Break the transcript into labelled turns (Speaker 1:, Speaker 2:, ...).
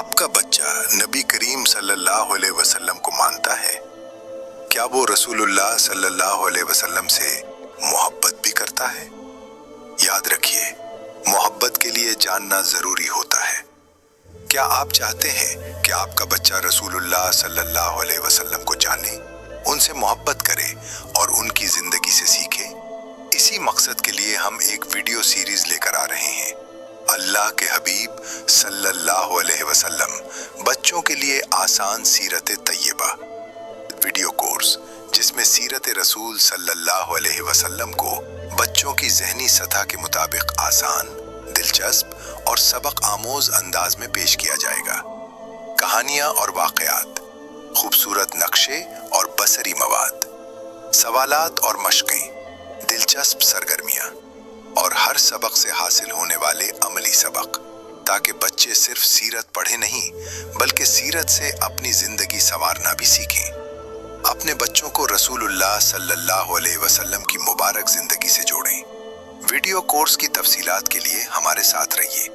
Speaker 1: आपका बच्चा नबी करीम सल्लल्लाहु अलैहि वसल्लम को मानता है? क्या वो रसूलुल्लाह सल्लल्लाहु अलैहि वसल्लम से मोहब्बत भी करता है? याद रखिए, मोहब्बत के लिए जानना जरूरी होता है। क्या आप चाहते हैं कि आपका बच्चा रसूलुल्लाह सल्लल्लाहु अलैहि वसल्लम को जाने, उनसे मोहब्बत करे और उनकी जिंदगी से सीखे? इसी मकसद के लिए हम एक वीडियो सीरीज लेकर आ रहे हैं। अल्लाह के हबीब सल्लल्लाहु अलैहि वसल्लम बच्चों के लिए आसान सीरत तैयबा वीडियो कोर्स, जिसमें सीरत रसूल सल्लल्लाहु अलैहि वसल्लम को बच्चों की ज़हनी सतह के मुताबिक आसान, दिलचस्प और सबक आमोज अंदाज में पेश किया जाएगा। कहानियाँ और वाक़यात, खूबसूरत नक्शे और बसरी मवाद, सवालात और मशक़ें, दिलचस्प सरगर्मियाँ और हर सबक से हासिल होने वाले अमली सबक, ताकि बच्चे सिर्फ सीरत पढ़े नहीं बल्कि सीरत से अपनी जिंदगी संवारना भी सीखें। अपने बच्चों को रसूलुल्लाह सल्लल्लाहु अलैहि वसल्लम की मुबारक जिंदगी से जोड़ें। वीडियो कोर्स की तफसीलात के लिए हमारे साथ रहिए।